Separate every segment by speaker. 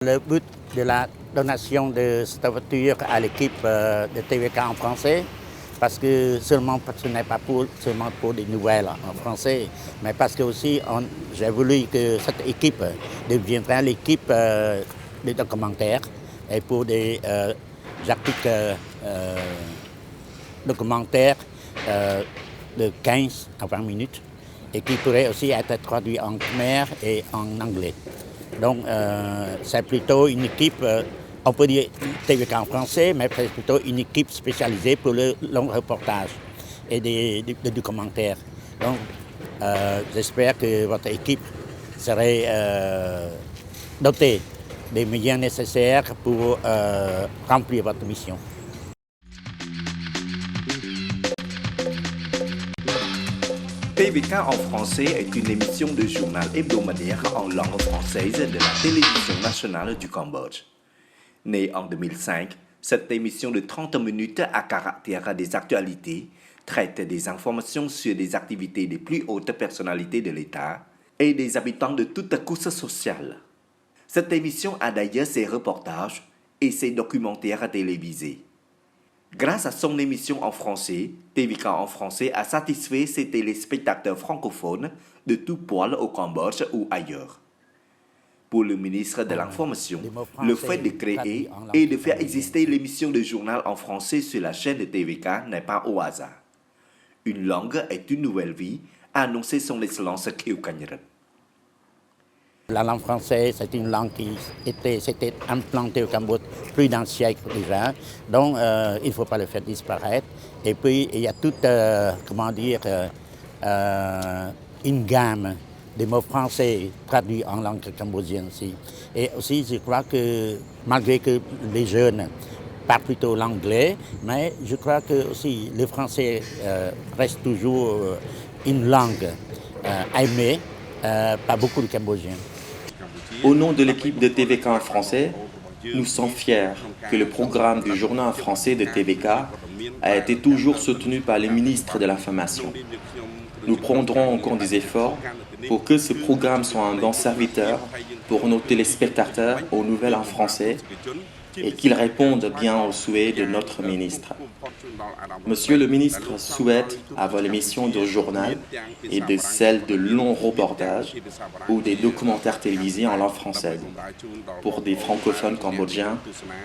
Speaker 1: Le but de la donation de cette voiture à l'équipe de TVK en français, parce que ce n'est pas seulement pour des nouvelles en français, mais parce que aussi j'ai voulu que cette équipe devienne l'équipe des documentaires et pour des articles documentaires de 15 à 20 minutes et qui pourraient aussi être traduits en khmer et en anglais. Donc, c'est plutôt une équipe, on peut dire TVK en français, mais c'est plutôt une équipe spécialisée pour le long reportage et des documentaires. Donc, j'espère que votre équipe serait dotée des moyens nécessaires pour remplir votre mission.
Speaker 2: TVK en français est une émission de journal hebdomadaire en langue française de la télévision nationale du Cambodge. Née en 2005, cette émission de 30 minutes à caractère des actualités traite des informations sur les activités des plus hautes personnalités de l'État et des habitants de toutes couches sociales. Cette émission a d'ailleurs ses reportages et ses documentaires télévisés. Grâce à son émission en français, TVK en français a satisfait ses téléspectateurs francophones de tout poil au Cambodge ou ailleurs. Pour le ministre de l'Information, le fait de créer et de faire exister l'émission de journal en français sur la chaîne de TVK n'est pas au hasard. Une langue est une nouvelle vie, a annoncé son Excellence Khieu Kanyarat.
Speaker 1: La langue française, c'est une langue qui s'était implantée au Cambodge plus d'un siècle déjà, donc il ne faut pas le faire disparaître. Et puis il y a toute, une gamme de mots français traduits en langue cambodgienne aussi. Et aussi, je crois que malgré que les jeunes parlent plutôt l'anglais, mais je crois que aussi le français reste toujours une langue aimée par beaucoup de Cambodgiens.
Speaker 3: Au nom de l'équipe de TVK en français, nous sommes fiers que le programme du journal en français de TVK a été toujours soutenu par le ministre de l'Information. Nous prendrons encore des efforts pour que ce programme soit un bon serviteur pour nos téléspectateurs aux nouvelles en français et qu'il réponde bien aux souhaits de notre ministre. Monsieur le ministre souhaite avoir l'émission de journal et de celle de longs reportages ou des documentaires télévisés en langue française pour des francophones cambodgiens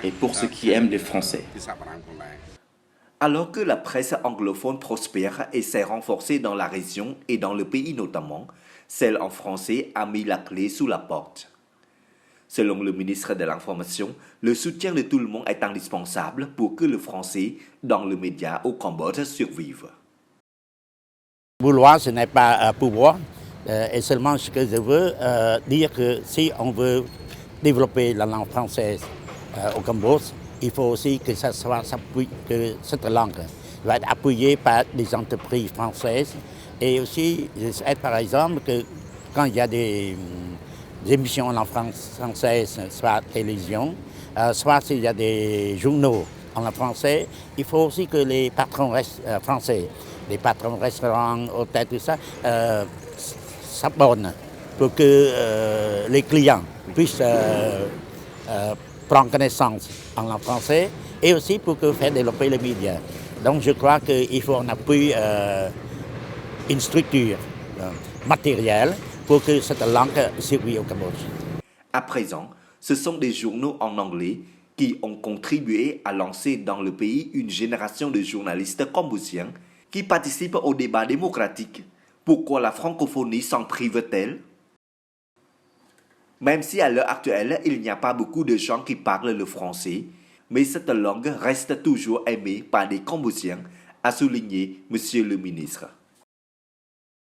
Speaker 3: et pour ceux qui aiment les Français.
Speaker 2: Alors que la presse anglophone prospère et s'est renforcée dans la région et dans le pays notamment, celle en français a mis la clé sous la porte. Selon le ministre de l'Information, le soutien de tout le monde est indispensable pour que le français dans le média au Cambodge survive.
Speaker 1: Vouloir, ce n'est pas pouvoir, et seulement ce que je veux dire que si on veut développer la langue française au Cambodge, il faut aussi que que cette langue va être appuyée par des entreprises françaises. Et aussi, je sais par exemple que quand il y a des émissions en langue française, soit télévision, soit s'il y a des journaux en langue française, il faut aussi que les patrons français, les patrons de restaurants, hôtels, tout ça, s'abonnent pour que les clients puissent prendre connaissance en langue française et aussi pour faire développer les médias. Donc je crois qu'il faut en appuyer une structure matérielle pour que cette langue survive au Cambodge.
Speaker 2: À présent, ce sont des journaux en anglais qui ont contribué à lancer dans le pays une génération de journalistes cambodgiens qui participent au débat démocratique. Pourquoi la francophonie s'en prive-t-elle? Même si à l'heure actuelle, il n'y a pas beaucoup de gens qui parlent le français, mais cette langue reste toujours aimée par les Cambodgiens, a souligné M. le ministre.